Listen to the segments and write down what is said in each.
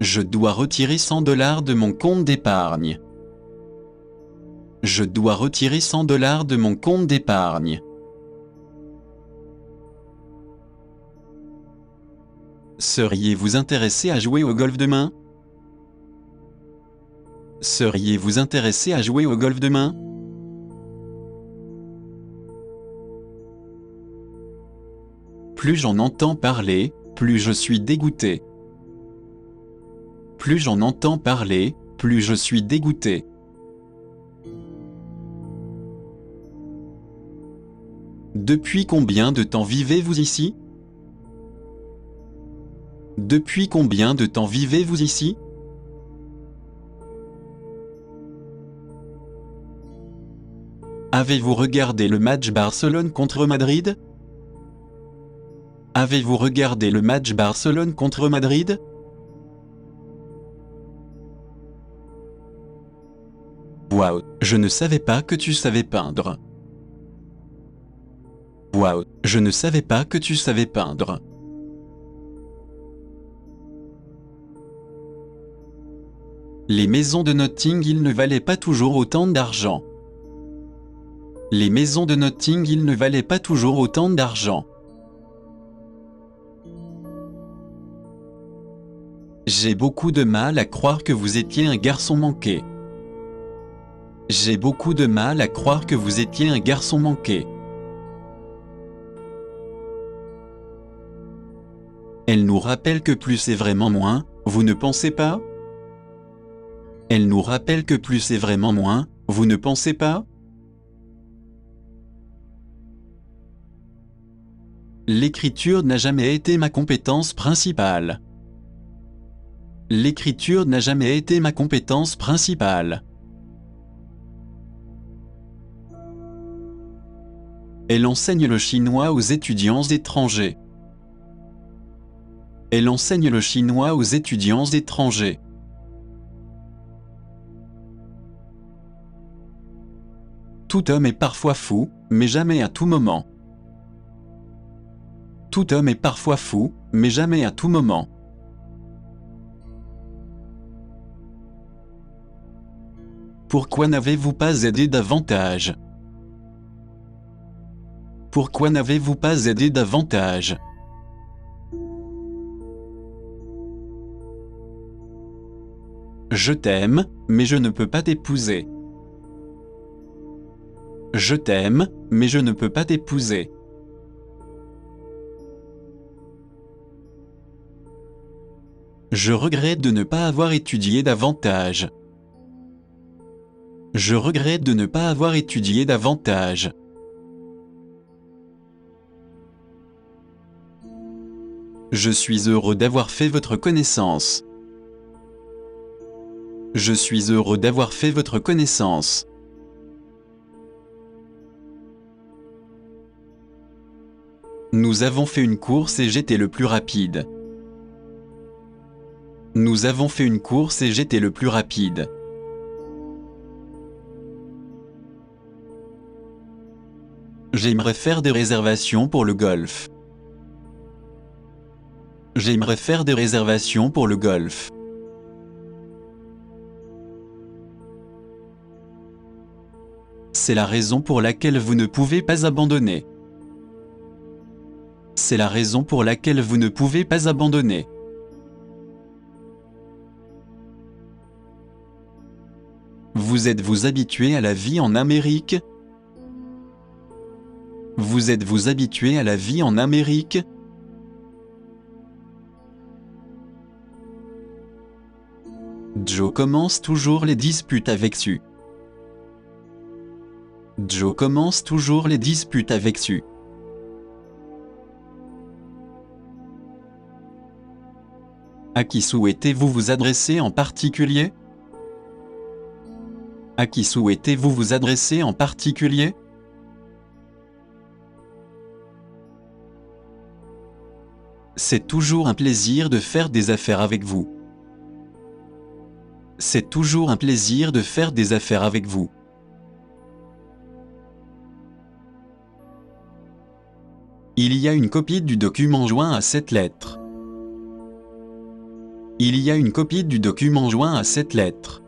Je dois retirer 100 $ de mon compte d'épargne. Je dois retirer 100 $ de mon compte d'épargne. Seriez-vous intéressé à jouer au golf demain? Seriez-vous intéressé à jouer au golf demain? Plus j'en entends parler, plus je suis dégoûté. Plus j'en entends parler, plus je suis dégoûté. Depuis combien de temps vivez-vous ici? Depuis combien de temps vivez-vous ici? Avez-vous regardé le match Barcelone contre Madrid? Avez-vous regardé le match Barcelone contre Madrid? Waouh, je ne savais pas que tu savais peindre. Waouh, je ne savais pas que tu savais peindre. Les maisons de Notting Hill ne valaient pas toujours autant d'argent. Les maisons de Notting Hill ne valaient pas toujours autant d'argent. J'ai beaucoup de mal à croire que vous étiez un garçon manqué. J'ai beaucoup de mal à croire que vous étiez un garçon manqué. Elle nous rappelle que plus c'est vraiment moins, vous ne pensez pas? Elle nous rappelle que plus c'est vraiment moins, vous ne pensez pas? L'écriture n'a jamais été ma compétence principale. L'écriture n'a jamais été ma compétence principale. Elle enseigne le chinois aux étudiants étrangers. Elle enseigne le chinois aux étudiants étrangers. Tout homme est parfois fou, mais jamais à tout moment. Tout homme est parfois fou, mais jamais à tout moment. Pourquoi n'avez-vous pas aidé davantage? Pourquoi n'avez-vous pas aidé davantage? Je t'aime, mais je ne peux pas t'épouser. Je t'aime, mais je ne peux pas t'épouser. Je regrette de ne pas avoir étudié davantage. Je regrette de ne pas avoir étudié davantage. Je suis heureux d'avoir fait votre connaissance. Je suis heureux d'avoir fait votre connaissance. Nous avons fait une course et j'étais le plus rapide. Nous avons fait une course et j'étais le plus rapide. J'aimerais faire des réservations pour le golf. J'aimerais faire des réservations pour le golf. C'est la raison pour laquelle vous ne pouvez pas abandonner. C'est la raison pour laquelle vous ne pouvez pas abandonner. Vous êtes-vous habitué à la vie en Amérique? Vous êtes-vous habitué à la vie en Amérique? Joe commence toujours les disputes avec Sue. Joe commence toujours les disputes avec Sue. À qui souhaitez-vous vous adresser en particulier? À qui souhaitez-vous vous adresser en particulier? C'est toujours un plaisir de faire des affaires avec vous. C'est toujours un plaisir de faire des affaires avec vous. Il y a une copie du document joint à cette lettre. Il y a une copie du document joint à cette lettre.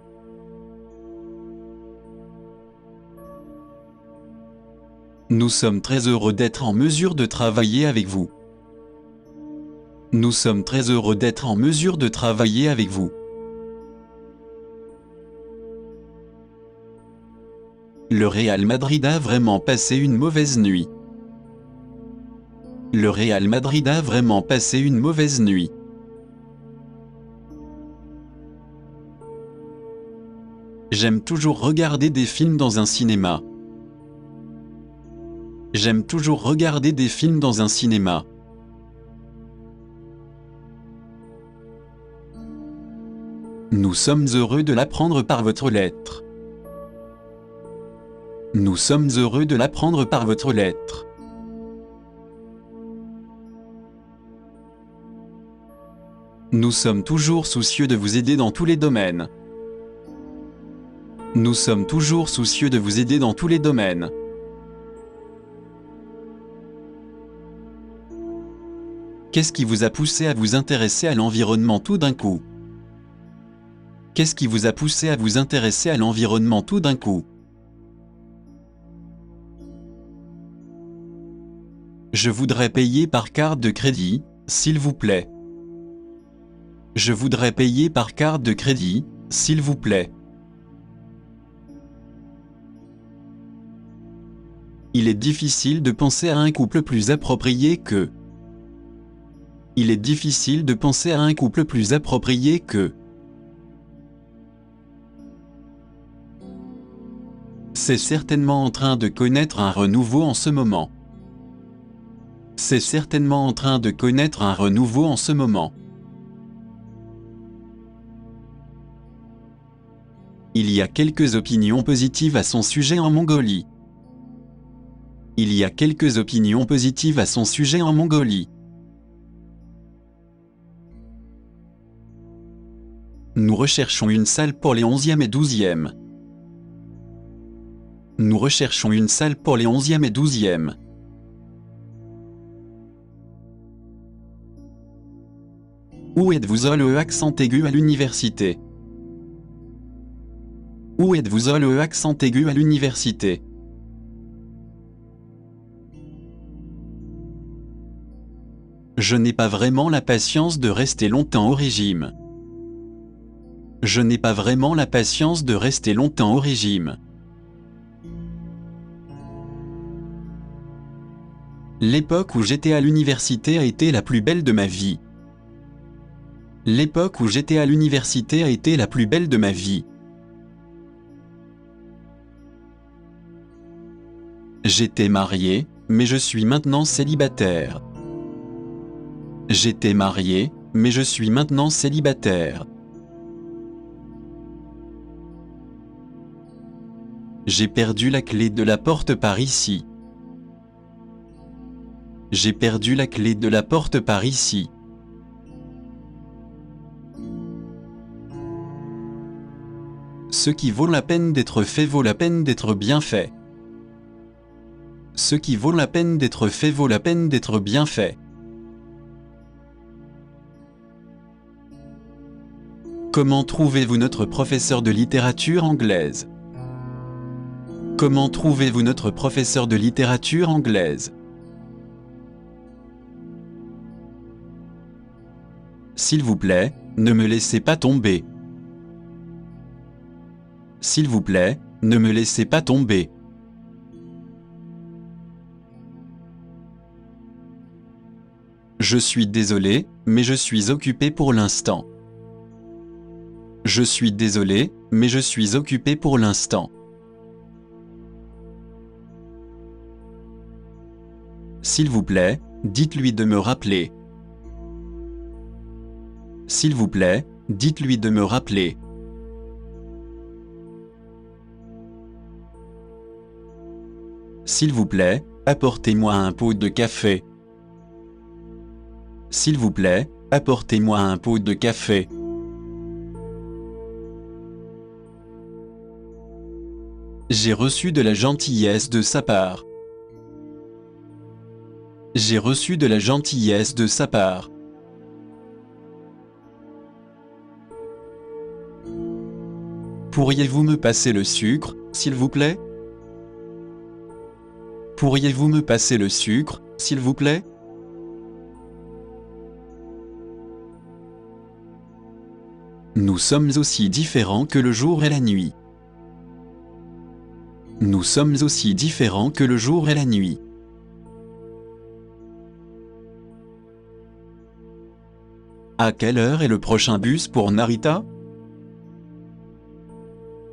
Nous sommes très heureux d'être en mesure de travailler avec vous. Nous sommes très heureux d'être en mesure de travailler avec vous. Le Real Madrid a vraiment passé une mauvaise nuit. Le Real Madrid a vraiment passé une mauvaise nuit. J'aime toujours regarder des films dans un cinéma. J'aime toujours regarder des films dans un cinéma. Nous sommes heureux de l'apprendre par votre lettre. Nous sommes heureux de l'apprendre par votre lettre. Nous sommes toujours soucieux de vous aider dans tous les domaines. Nous sommes toujours soucieux de vous aider dans tous les domaines. Qu'est-ce qui vous a poussé à vous intéresser à l'environnement tout d'un coup? Qu'est-ce qui vous a poussé à vous intéresser à l'environnement tout d'un coup? Je voudrais payer par carte de crédit, s'il vous plaît. Je voudrais payer par carte de crédit, s'il vous plaît. Il est difficile de penser à un couple plus approprié que. Il est difficile de penser à un couple plus approprié que. C'est certainement en train de connaître un renouveau en ce moment. C'est certainement en train de connaître un renouveau en ce moment. Il y a quelques opinions positives à son sujet en Mongolie. Il y a quelques opinions positives à son sujet en Mongolie. Nous recherchons une salle pour les 11e et 12e. Nous recherchons une salle pour les 11e et 12e. Où êtes-vous le accent aigu à l'université? Où êtes-vous le accent aigu à l'université? Je n'ai pas vraiment la patience de rester longtemps au régime. Je n'ai pas vraiment la patience de rester longtemps au régime. L'époque où j'étais à l'université a été la plus belle de ma vie. L'époque où j'étais à l'université a été la plus belle de ma vie. J'étais marié, mais je suis maintenant célibataire. J'étais marié, mais je suis maintenant célibataire. J'ai perdu la clé de la porte par ici. J'ai perdu la clé de la porte par ici. Ce qui vaut la peine d'être fait vaut la peine d'être bien fait. Ce qui vaut la peine d'être fait vaut la peine d'être bien fait. Comment trouvez-vous notre professeur de littérature anglaise? Comment trouvez-vous notre professeur de littérature anglaise? S'il vous plaît, ne me laissez pas tomber. S'il vous plaît, ne me laissez pas tomber. Je suis désolé, mais je suis occupé pour l'instant. Je suis désolé, mais je suis occupé pour l'instant. S'il vous plaît, dites-lui de me rappeler. S'il vous plaît, dites-lui de me rappeler. S'il vous plaît, apportez-moi un pot de café. S'il vous plaît, apportez-moi un pot de café. J'ai reçu de la gentillesse de sa part. J'ai reçu de la gentillesse de sa part. Pourriez-vous me passer le sucre, s'il vous plaît? Pourriez-vous me passer le sucre, s'il vous plaît? Nous sommes aussi différents que le jour et la nuit. Nous sommes aussi différents que le jour et la nuit. À quelle heure est le prochain bus pour Narita?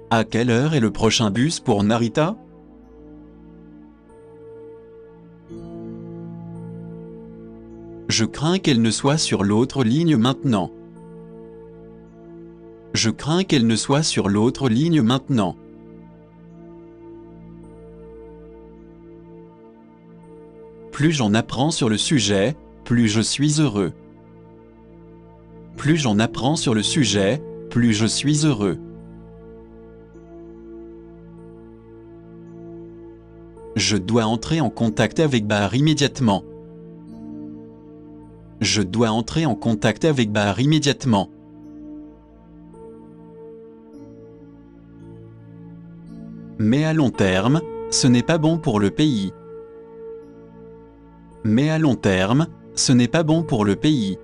À quelle heure est le prochain bus pour Narita? Je crains qu'elle ne soit sur l'autre ligne maintenant. Je crains qu'elle ne soit sur l'autre ligne maintenant. Plus j'en apprends sur le sujet, plus je suis heureux. Plus j'en apprends sur le sujet, plus je suis heureux. Je dois entrer en contact avec Bahar immédiatement. Je dois entrer en contact avec Bahar immédiatement. Mais à long terme, ce n'est pas bon pour le pays. Mais à long terme, ce n'est pas bon pour le pays.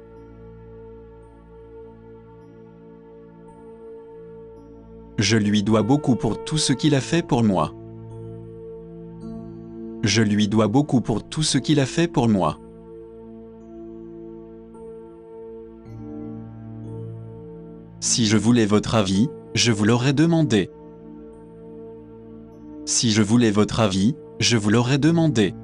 Je lui dois beaucoup pour tout ce qu'il a fait pour moi. Je lui dois beaucoup pour tout ce qu'il a fait pour moi. Si je voulais votre avis, je vous l'aurais demandé. Si je voulais votre avis, je vous l'aurais demandé.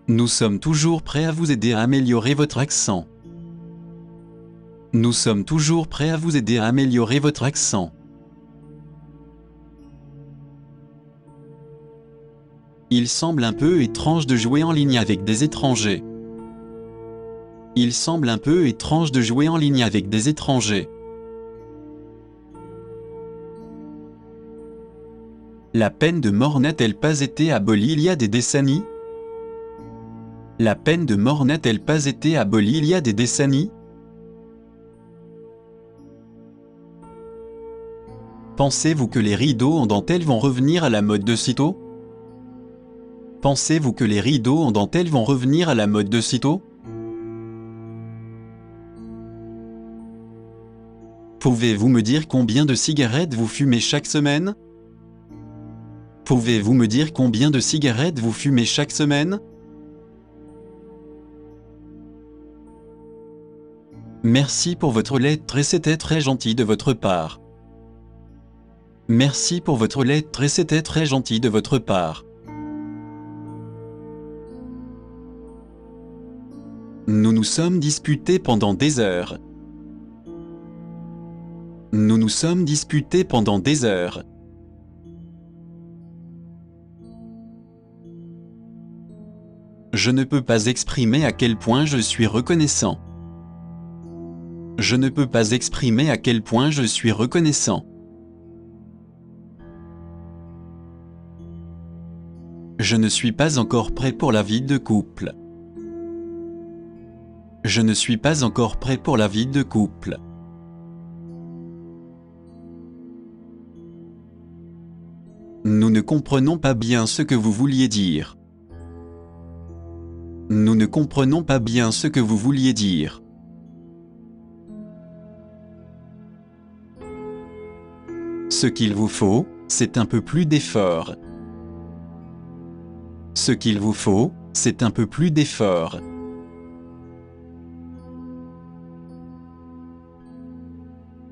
Nous sommes toujours prêts à vous aider à améliorer votre accent. Nous sommes toujours prêts à vous aider à améliorer votre accent. Il semble un peu étrange de jouer en ligne avec des étrangers. Il semble un peu étrange de jouer en ligne avec des étrangers. La peine de mort n'a-t-elle pas été abolie il y a des décennies? La peine de mort n'a-t-elle pas été abolie il y a des décennies? Pensez-vous que les rideaux en dentelle vont revenir à la mode de sitôt? Pensez-vous que les rideaux en dentelle vont revenir à la mode de sitôt? Pouvez-vous me dire combien de cigarettes vous fumez chaque semaine? Pouvez-vous me dire combien de cigarettes vous fumez chaque semaine? Merci pour votre lettre et c'était très gentil de votre part. Merci pour votre lettre et c'était très gentil de votre part. Nous nous sommes disputés pendant des heures. Nous nous sommes disputés pendant des heures. Je ne peux pas exprimer à quel point je suis reconnaissant. Je ne peux pas exprimer à quel point je suis reconnaissant. Je ne suis pas encore prêt pour la vie de couple. Je ne suis pas encore prêt pour la vie de couple. Nous ne comprenons pas bien ce que vous vouliez dire. Nous ne comprenons pas bien ce que vous vouliez dire. Ce qu'il vous faut, c'est un peu plus d'effort. Ce qu'il vous faut, c'est un peu plus d'effort.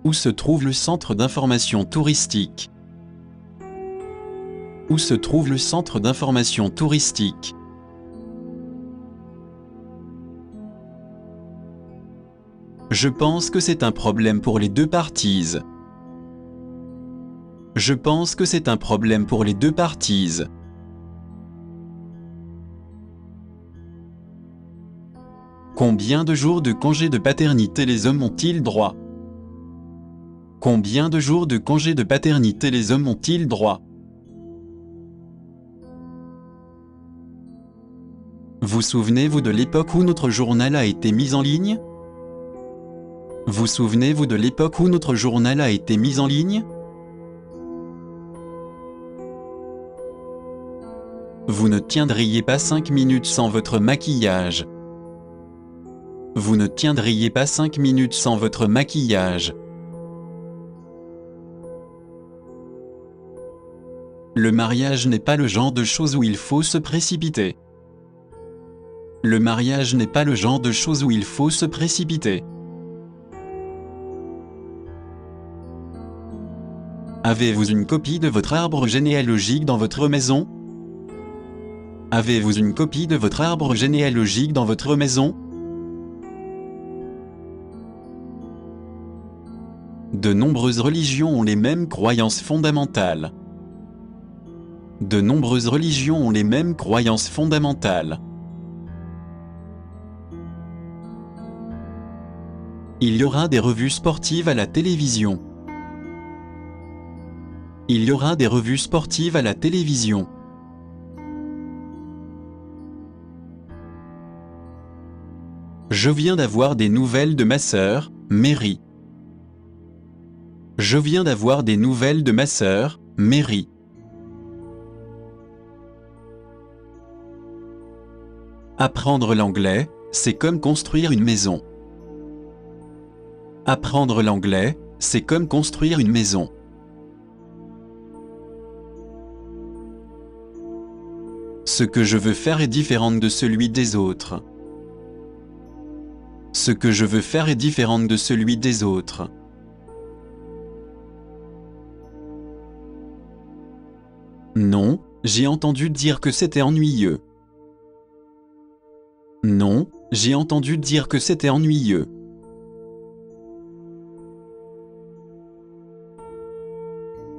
Où se trouve le centre d'information touristique? Où se trouve le centre d'information touristique? Je pense que c'est un problème pour les deux parties. Je pense que c'est un problème pour les deux parties. Combien de jours de congé de paternité les hommes ont-ils droit? Combien de jours de congé de paternité les hommes ont-ils droit? Vous souvenez-vous de l'époque où notre journal a été mis en ligne? Vous souvenez-vous de l'époque où notre journal a été mis en ligne? Vous ne tiendriez pas 5 minutes sans votre maquillage. Vous ne tiendriez pas 5 minutes sans votre maquillage. Le mariage n'est pas le genre de chose où il faut se précipiter. Le mariage n'est pas le genre de chose où il faut se précipiter. Avez-vous une copie de votre arbre généalogique dans votre maison? Avez-vous une copie de votre arbre généalogique dans votre maison? De nombreuses religions ont les mêmes croyances fondamentales. De nombreuses religions ont les mêmes croyances fondamentales. Il y aura des revues sportives à la télévision. Il y aura des revues sportives à la télévision. Je viens d'avoir des nouvelles de ma sœur, Mary. Je viens d'avoir des nouvelles de ma sœur, Mary. Apprendre l'anglais, c'est comme construire une maison. Apprendre l'anglais, c'est comme construire une maison. Ce que je veux faire est différent de celui des autres. Ce que je veux faire est différent de celui des autres. Non, j'ai entendu dire que c'était ennuyeux. Non, j'ai entendu dire que c'était ennuyeux.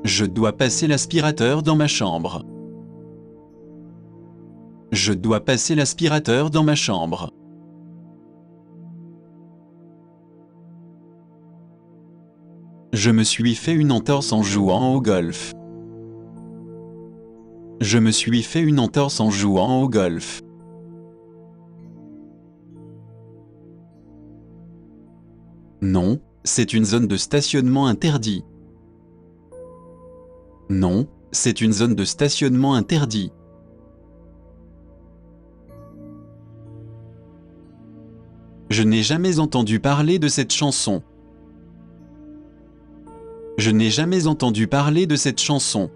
Je dois passer l'aspirateur dans ma chambre. Je dois passer l'aspirateur dans ma chambre. Je me suis fait une entorse en jouant au golf. Je me suis fait une entorse en jouant au golf. Non, c'est une zone de stationnement interdit. Non, c'est une zone de stationnement interdit. Je n'ai jamais entendu parler de cette chanson. Je n'ai jamais entendu parler de cette chanson.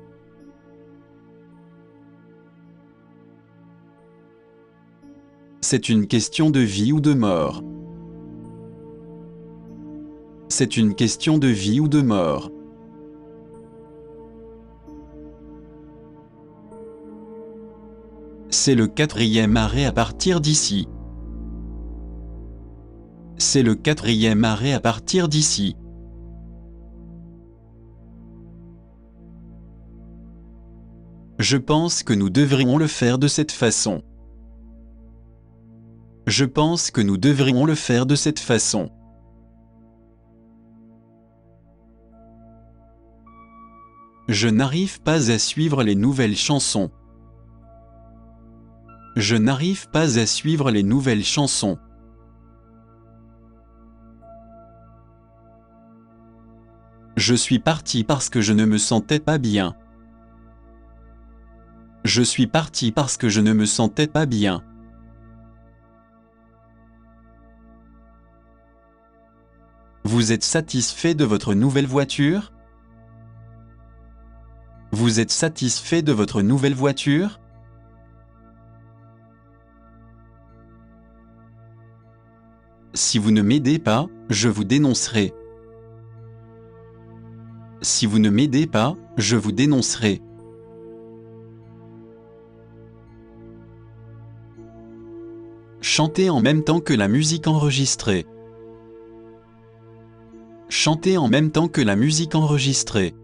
C'est une question de vie ou de mort. C'est une question de vie ou de mort. C'est le 4e arrêt à partir d'ici. C'est le 4e arrêt à partir d'ici. Je pense que nous devrions le faire de cette façon. Je pense que nous devrions le faire de cette façon. Je n'arrive pas à suivre les nouvelles chansons. Je n'arrive pas à suivre les nouvelles chansons. Je suis parti parce que je ne me sentais pas bien. Je suis parti parce que je ne me sentais pas bien. Vous êtes satisfait de votre nouvelle voiture? Vous êtes satisfait de votre nouvelle voiture? Si vous ne m'aidez pas, je vous dénoncerai. Si vous ne m'aidez pas, je vous dénoncerai. Chantez en même temps que la musique enregistrée. Chantez en même temps que la musique enregistrée.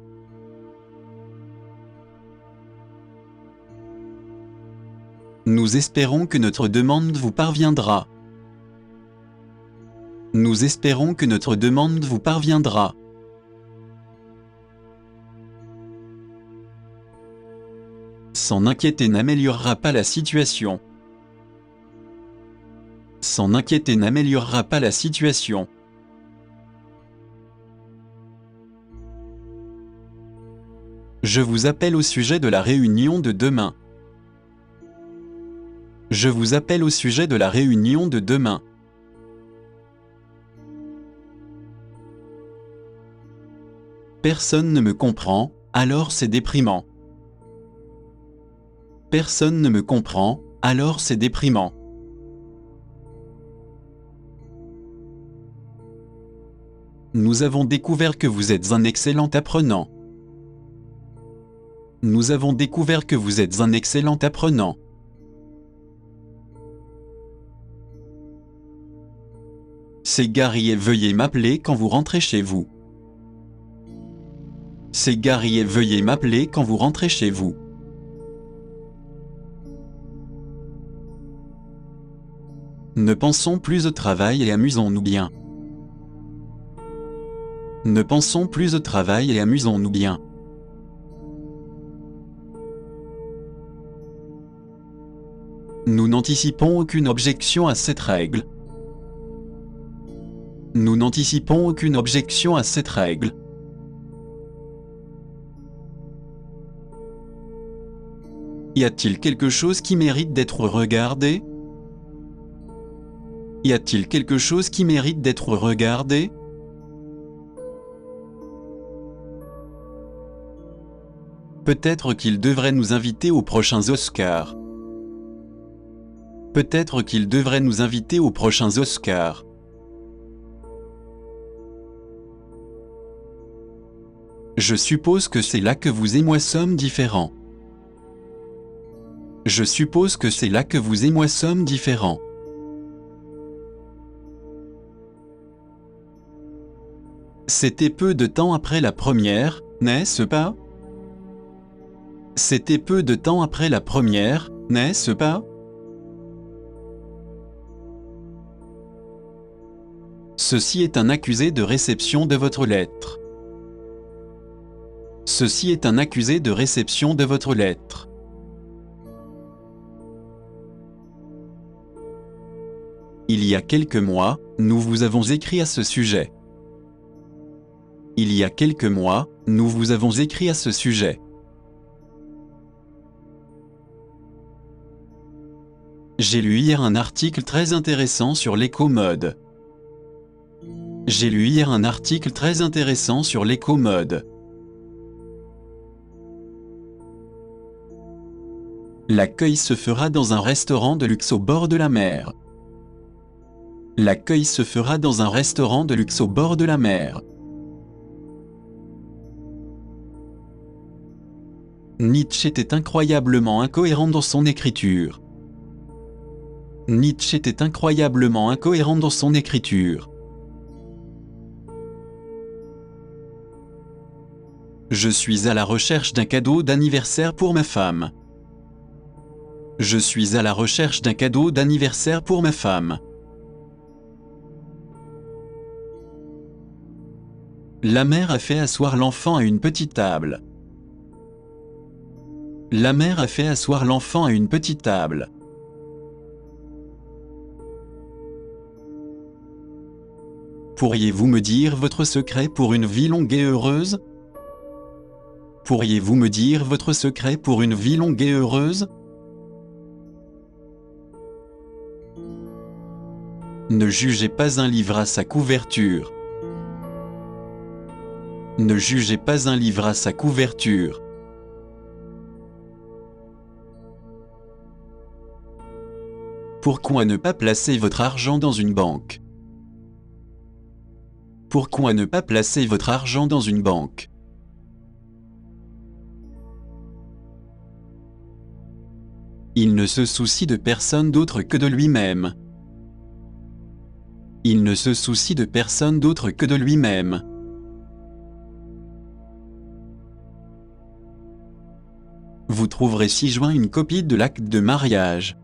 Nous espérons que notre demande vous parviendra. Nous espérons que notre demande vous parviendra. S'en inquiéter n'améliorera pas la situation. S'en inquiéter n'améliorera pas la situation. Je vous appelle au sujet de la réunion de demain. Je vous appelle au sujet de la réunion de demain. Personne ne me comprend, alors c'est déprimant. Personne ne me comprend, alors c'est déprimant. Nous avons découvert que vous êtes un excellent apprenant. Nous avons découvert que vous êtes un excellent apprenant. C'est Gary et veuillez m'appeler quand vous rentrez chez vous. C'est Gary et veuillez m'appeler quand vous rentrez chez vous. Ne pensons plus au travail et amusons-nous bien. Ne pensons plus au travail et amusons-nous bien. Nous n'anticipons aucune objection à cette règle. Nous n'anticipons aucune objection à cette règle. Y a-t-il quelque chose qui mérite d'être regardé? Y a-t-il quelque chose qui mérite d'être regardé? Peut-être qu'il devrait nous inviter aux prochains Oscars. Peut-être qu'il devrait nous inviter aux prochains Oscars. Je suppose que c'est là que vous et moi sommes différents. Je suppose que c'est là que vous et moi sommes différents. C'était peu de temps après la première, n'est-ce pas? C'était peu de temps après la première, n'est-ce pas? Ceci est un accusé de réception de votre lettre. Ceci est un accusé de réception de votre lettre. Il y a quelques mois, nous vous avons écrit à ce sujet. Il y a quelques mois, nous vous avons écrit à ce sujet. J'ai lu hier un article très intéressant sur l'éco-mode. J'ai lu hier un article très intéressant sur l'éco-mode. L'accueil se fera dans un restaurant de luxe au bord de la mer. L'accueil se fera dans un restaurant de luxe au bord de la mer. Nietzsche était incroyablement incohérent dans son écriture. Nietzsche était incroyablement incohérent dans son écriture. Je suis à la recherche d'un cadeau d'anniversaire pour ma femme. Je suis à la recherche d'un cadeau d'anniversaire pour ma femme. La mère a fait asseoir l'enfant à une petite table. La mère a fait asseoir l'enfant à une petite table. Pourriez-vous me dire votre secret pour une vie longue et heureuse? Pourriez-vous me dire votre secret pour une vie longue et heureuse? Ne jugez pas un livre à sa couverture. Ne jugez pas un livre à sa couverture. Pourquoi ne pas placer votre argent dans une banque? Pourquoi ne pas placer votre argent dans une banque? Il ne se soucie de personne d'autre que de lui-même. Il ne se soucie de personne d'autre que de lui-même. Vous trouverez ci-joint une copie de l'acte de mariage.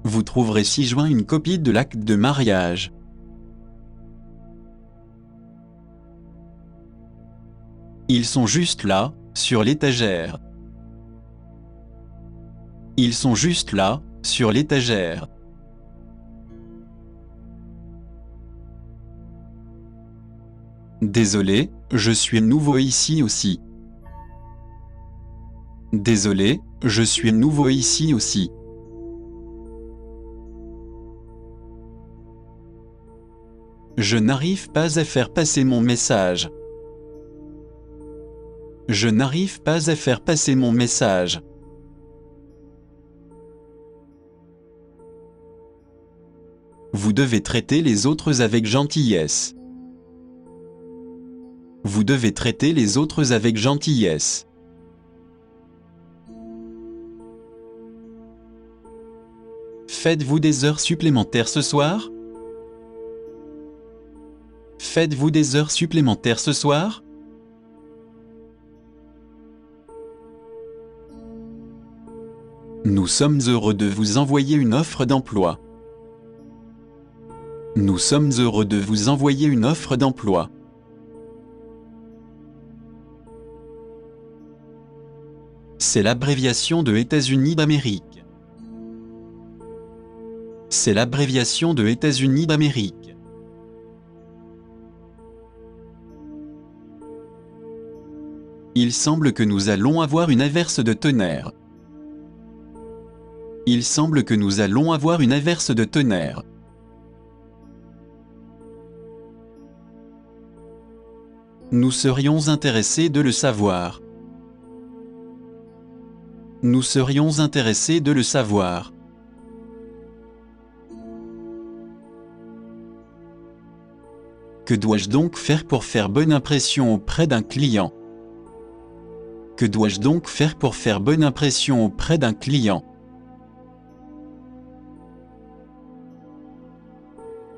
Vous trouverez ci-joint une copie de l'acte de mariage. Ils sont juste là, sur l'étagère. Ils sont juste là, sur l'étagère. Désolé, je suis nouveau ici aussi. Désolé, je suis nouveau ici aussi. Je n'arrive pas à faire passer mon message. Je n'arrive pas à faire passer mon message. Vous devez traiter les autres avec gentillesse. Vous devez traiter les autres avec gentillesse. Faites-vous des heures supplémentaires ce soir? Faites-vous des heures supplémentaires ce soir? Nous sommes heureux de vous envoyer une offre d'emploi. Nous sommes heureux de vous envoyer une offre d'emploi. C'est l'abréviation de États-Unis d'Amérique. C'est l'abréviation de États-Unis d'Amérique. Il semble que nous allons avoir une averse de tonnerre. Il semble que nous allons avoir une averse de tonnerre. Nous serions intéressés de le savoir. Nous serions intéressés de le savoir. Que dois-je donc faire pour faire bonne impression auprès d'un client? Que dois-je donc faire pour faire bonne impression auprès d'un client?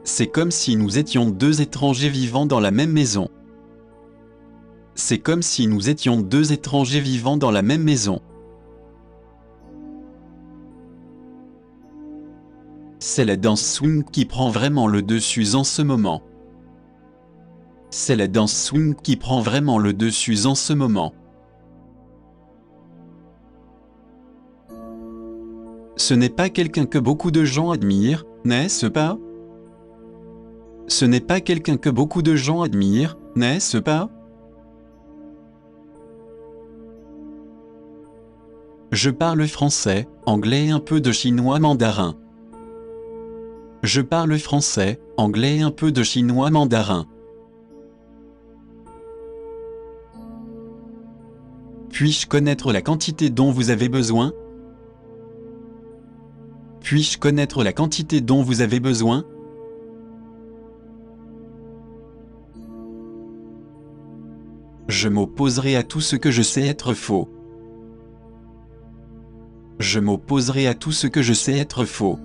C'est comme si nous étions deux étrangers vivant dans la même maison. C'est comme si nous étions deux étrangers vivant dans la même maison. C'est la danse swing qui prend vraiment le dessus en ce moment. C'est la danse swing qui prend vraiment le dessus en ce moment. Ce n'est pas quelqu'un que beaucoup de gens admirent, n'est-ce pas? Ce n'est pas quelqu'un que beaucoup de gens admirent, n'est-ce pas? Je parle français, anglais et un peu de chinois mandarin. Je parle français, anglais et un peu de chinois mandarin. Puis-je connaître la quantité dont vous avez besoin? Puis-je connaître la quantité dont vous avez besoin? Je m'opposerai à tout ce que je sais être faux. Je m'opposerai à tout ce que je sais être faux.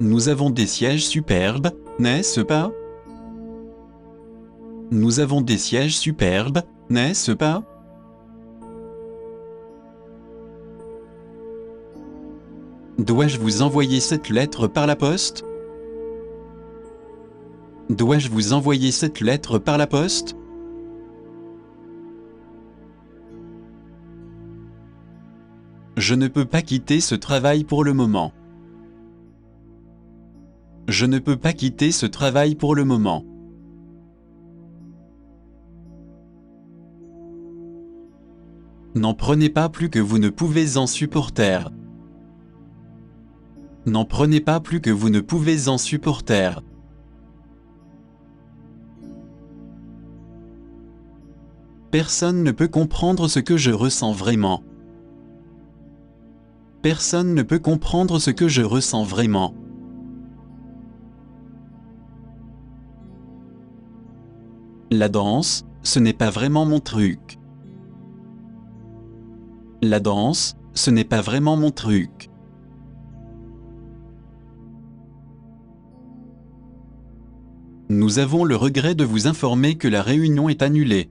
Nous avons des sièges superbes, n'est-ce pas? Nous avons des sièges superbes, n'est-ce pas? Dois-je vous envoyer cette lettre par la poste? Dois-je vous envoyer cette lettre par la poste? Je ne peux pas quitter ce travail pour le moment. Je ne peux pas quitter ce travail pour le moment. N'en prenez pas plus que vous ne pouvez en supporter. N'en prenez pas plus que vous ne pouvez en supporter. Personne ne peut comprendre ce que je ressens vraiment. Personne ne peut comprendre ce que je ressens vraiment. La danse, ce n'est pas vraiment mon truc. La danse, ce n'est pas vraiment mon truc. Nous avons le regret de vous informer que la réunion est annulée.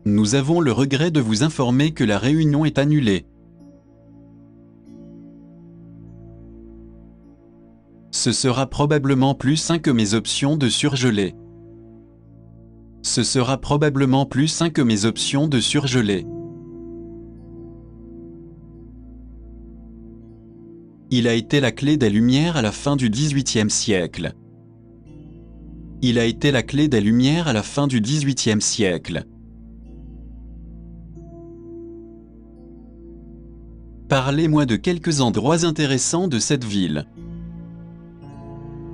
Nous avons le regret de vous informer que la réunion est annulée. Ce sera probablement plus sain que mes options de surgelé. Ce sera probablement plus sain que mes options de surgelé. Il a été la clé des Lumières à la fin du XVIIIe siècle. Il a été la clé des Lumières à la fin du XVIIIe siècle. Parlez-moi de quelques endroits intéressants de cette ville.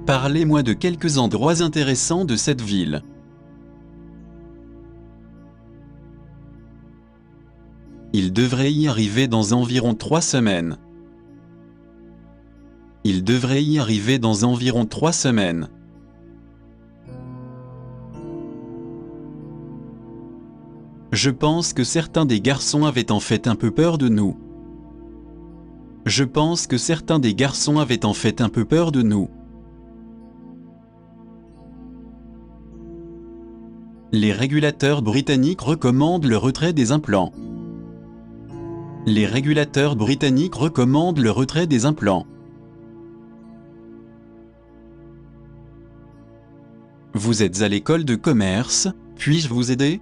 Parlez-moi de quelques endroits intéressants de cette ville. Il devrait y arriver dans environ 3 semaines. Il devrait y arriver dans environ 3 semaines. Je pense que certains des garçons avaient en fait un peu peur de nous. Je pense que certains des garçons avaient en fait un peu peur de nous. Les régulateurs britanniques recommandent le retrait des implants. Les régulateurs britanniques recommandent le retrait des implants. Vous êtes à l'école de commerce, puis-je vous aider?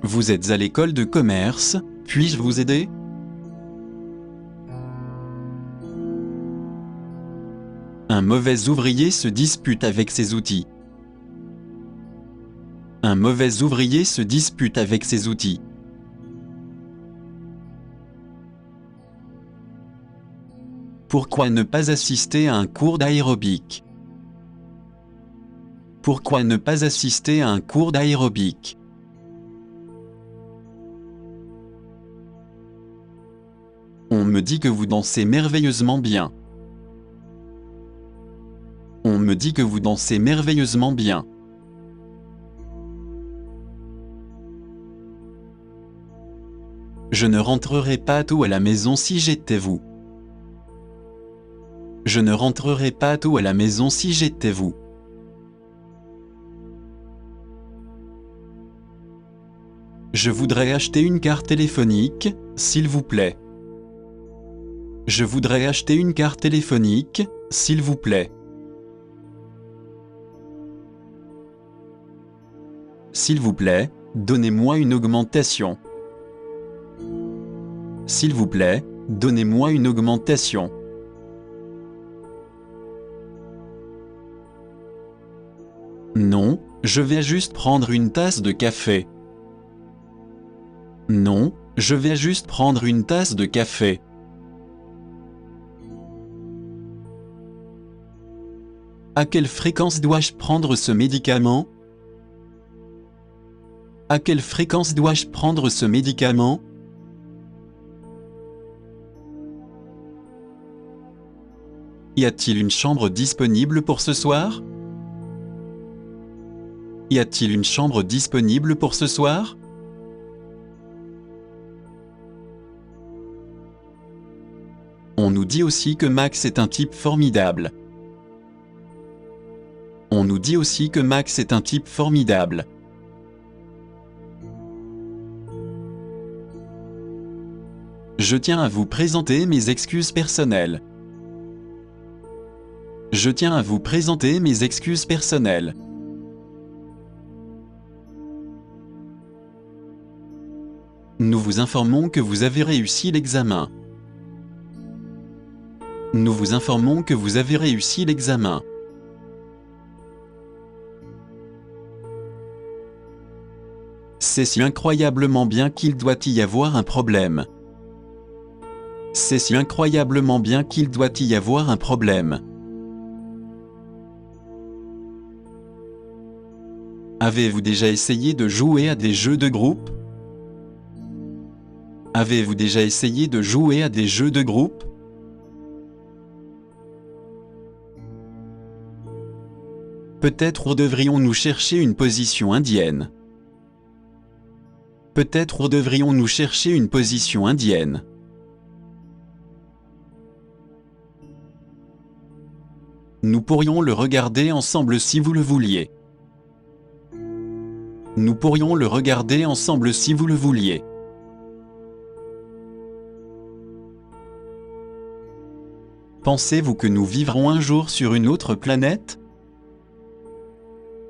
Vous êtes à l'école de commerce, puis-je vous aider? Un mauvais ouvrier se dispute avec ses outils. Un mauvais ouvrier se dispute avec ses outils. Pourquoi ne pas assister à un cours d'aérobic? Pourquoi ne pas assister à un cours d'aérobic? On me dit que vous dansez merveilleusement bien. On me dit que vous dansez merveilleusement bien. Je ne rentrerai pas tôt à la maison si j'étais vous. Je ne rentrerai pas tôt à la maison si j'étais vous. Je voudrais acheter une carte téléphonique, s'il vous plaît. Je voudrais acheter une carte téléphonique, s'il vous plaît. S'il vous plaît, donnez-moi une augmentation. S'il vous plaît, donnez-moi une augmentation. Non, je vais juste prendre une tasse de café. Non, je vais juste prendre une tasse de café. À quelle fréquence dois-je prendre ce médicament? À quelle fréquence dois-je prendre ce médicament? Y a-t-il une chambre disponible pour ce soir? Y a-t-il une chambre disponible pour ce soir? On nous dit aussi que Max est un type formidable. On nous dit aussi que Max est un type formidable. Je tiens à vous présenter mes excuses personnelles. Je tiens à vous présenter mes excuses personnelles. Nous vous informons que vous avez réussi l'examen. Nous vous informons que vous avez réussi l'examen. C'est si incroyablement bien qu'il doit y avoir un problème. C'est si incroyablement bien qu'il doit y avoir un problème. Avez-vous déjà essayé de jouer à des jeux de groupe? Avez-vous déjà essayé de jouer à des jeux de groupe? Peut-être devrions-nous chercher une position indienne. Peut-être devrions-nous chercher une position indienne. Nous pourrions le regarder ensemble si vous le vouliez. Nous pourrions le regarder ensemble si vous le vouliez. Pensez-vous que nous vivrons un jour sur une autre planète?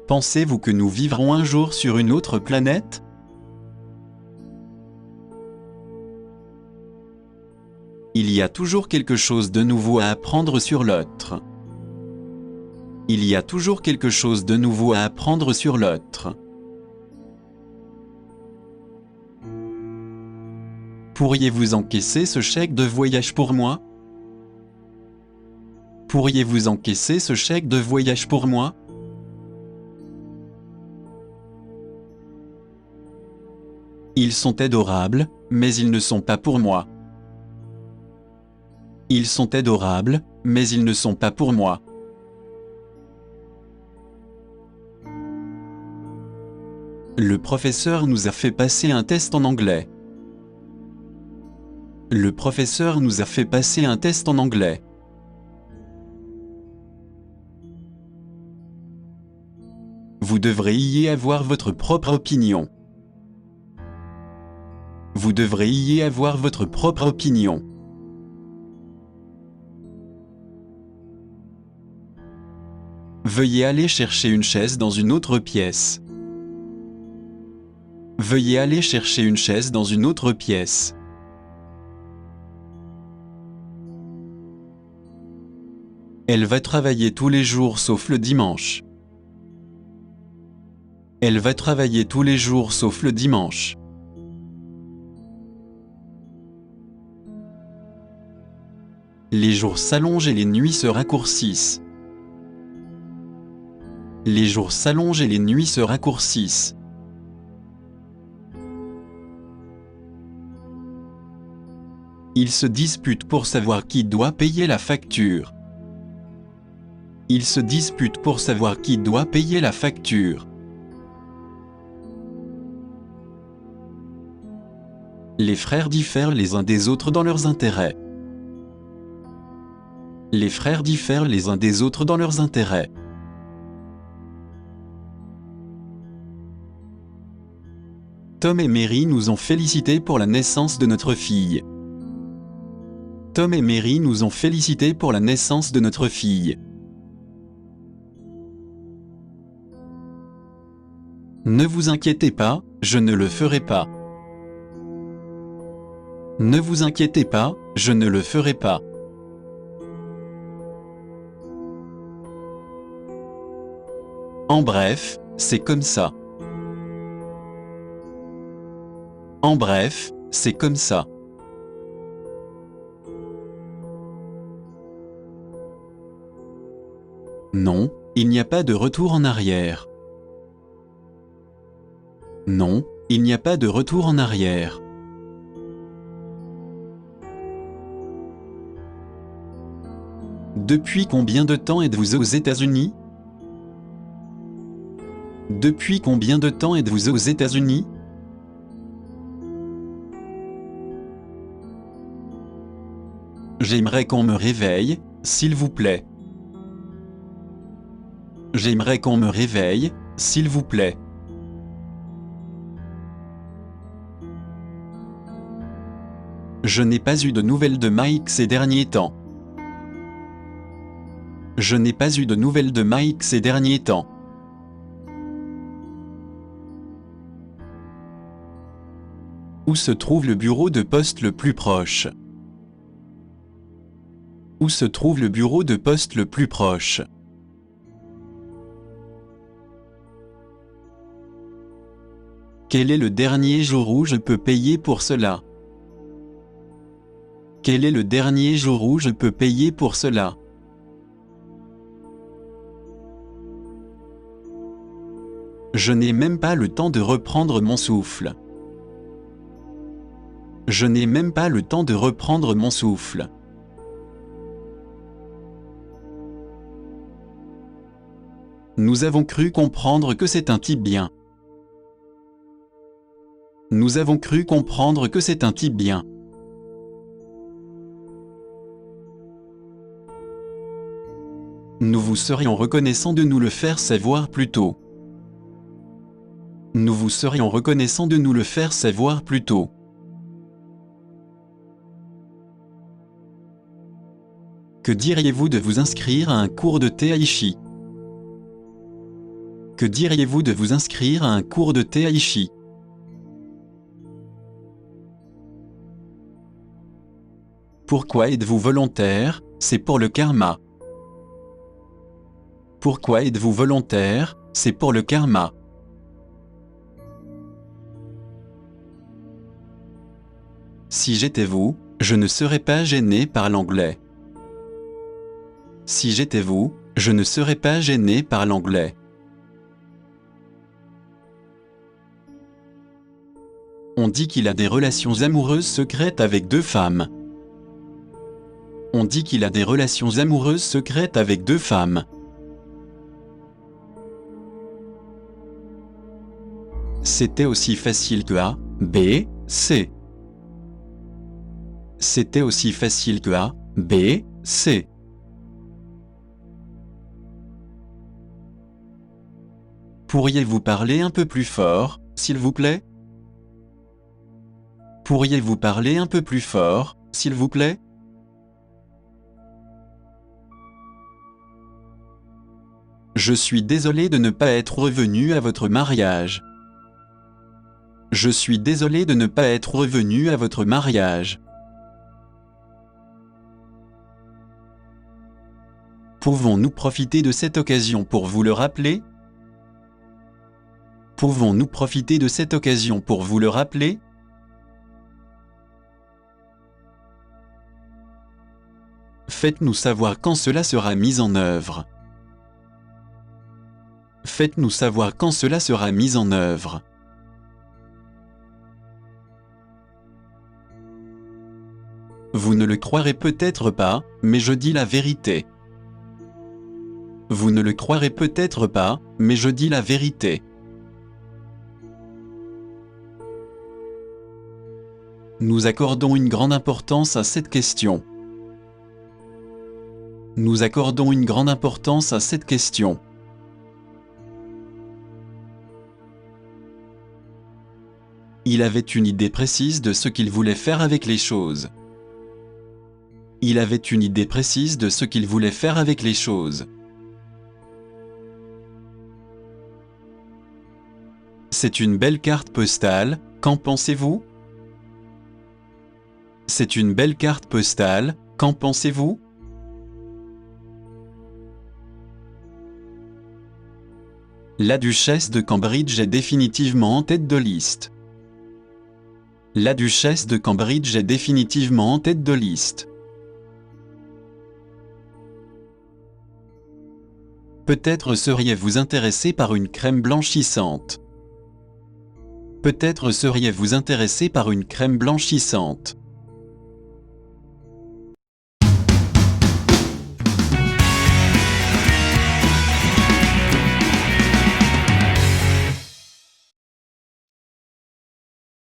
Pensez-vous que nous vivrons un jour sur une autre planète? Il y a toujours quelque chose de nouveau à apprendre sur l'autre. Il y a toujours quelque chose de nouveau à apprendre sur l'autre. Pourriez-vous encaisser ce chèque de voyage pour moi? Pourriez-vous encaisser ce chèque de voyage pour moi? Ils sont adorables, mais ils ne sont pas pour moi. Ils sont adorables, mais ils ne sont pas pour moi. Le professeur nous a fait passer un test en anglais. Le professeur nous a fait passer un test en anglais. Vous devriez avoir votre propre opinion. Vous devriez avoir votre propre opinion. Veuillez aller chercher une chaise dans une autre pièce. Veuillez aller chercher une chaise dans une autre pièce. Elle va travailler tous les jours sauf le dimanche. Elle va travailler tous les jours sauf le dimanche. Les jours s'allongent et les nuits se raccourcissent. Les jours s'allongent et les nuits se raccourcissent. Ils se disputent pour savoir qui doit payer la facture. Ils se disputent pour savoir qui doit payer la facture. Les frères diffèrent les uns des autres dans leurs intérêts. Les frères diffèrent les uns des autres dans leurs intérêts. Tom et Mary nous ont félicités pour la naissance de notre fille. Tom et Mary nous ont félicités pour la naissance de notre fille. Ne vous inquiétez pas, je ne le ferai pas. Ne vous inquiétez pas, je ne le ferai pas. En bref, c'est comme ça. En bref, c'est comme ça. Non, il n'y a pas de retour en arrière. Non, il n'y a pas de retour en arrière. Depuis combien de temps êtes-vous aux États-Unis? Depuis combien de temps êtes-vous aux États-Unis? J'aimerais qu'on me réveille, s'il vous plaît. J'aimerais qu'on me réveille, s'il vous plaît. Je n'ai pas eu de nouvelles de Mike ces derniers temps. Je n'ai pas eu de nouvelles de Mike ces derniers temps. Où se trouve le bureau de poste le plus proche? Où se trouve le bureau de poste le plus proche? Quel est le dernier jour où je peux payer pour cela? Quel est le dernier jour où je peux payer pour cela? Je n'ai même pas le temps de reprendre mon souffle. Je n'ai même pas le temps de reprendre mon souffle. Nous avons cru comprendre que c'est un type bien. Nous avons cru comprendre que c'est un type bien. Nous vous serions reconnaissants de nous le faire savoir plus tôt. Nous vous serions reconnaissants de nous le faire savoir plus tôt. Que diriez-vous de vous inscrire à un cours de Tai-Chi? Que diriez-vous de vous inscrire à un cours de Tai-Chi? Pourquoi êtes-vous volontaire? C'est pour le karma. Pourquoi êtes-vous volontaire? C'est pour le karma. Si j'étais vous, je ne serais pas gêné par l'anglais. Si j'étais vous, je ne serais pas gêné par l'anglais. On dit qu'il a des relations amoureuses secrètes avec 2 femmes. On dit qu'il a des relations amoureuses secrètes avec 2 femmes. C'était aussi facile que A, B, C. C'était aussi facile que A, B, C. Pourriez-vous parler un peu plus fort, s'il vous plaît? Pourriez-vous parler un peu plus fort, s'il vous plaît? Je suis désolé de ne pas être revenu à votre mariage. Je suis désolé de ne pas être revenu à votre mariage. Pouvons-nous profiter de cette occasion pour vous le rappeler? Pouvons-nous profiter de cette occasion pour vous le rappeler? Faites-nous savoir quand cela sera mis en œuvre. Faites-nous savoir quand cela sera mis en œuvre. Vous ne le croirez peut-être pas, mais je dis la vérité. Vous ne le croirez peut-être pas, mais je dis la vérité. Nous accordons une grande importance à cette question. Nous accordons une grande importance à cette question. Il avait une idée précise de ce qu'il voulait faire avec les choses. Il avait une idée précise de ce qu'il voulait faire avec les choses. C'est une belle carte postale, qu'en pensez-vous? C'est une belle carte postale, qu'en pensez-vous? La duchesse de Cambridge est définitivement en tête de liste. La duchesse de Cambridge est définitivement en tête de liste. Peut-être seriez-vous intéressé par une crème blanchissante. Peut-être seriez-vous intéressé par une crème blanchissante.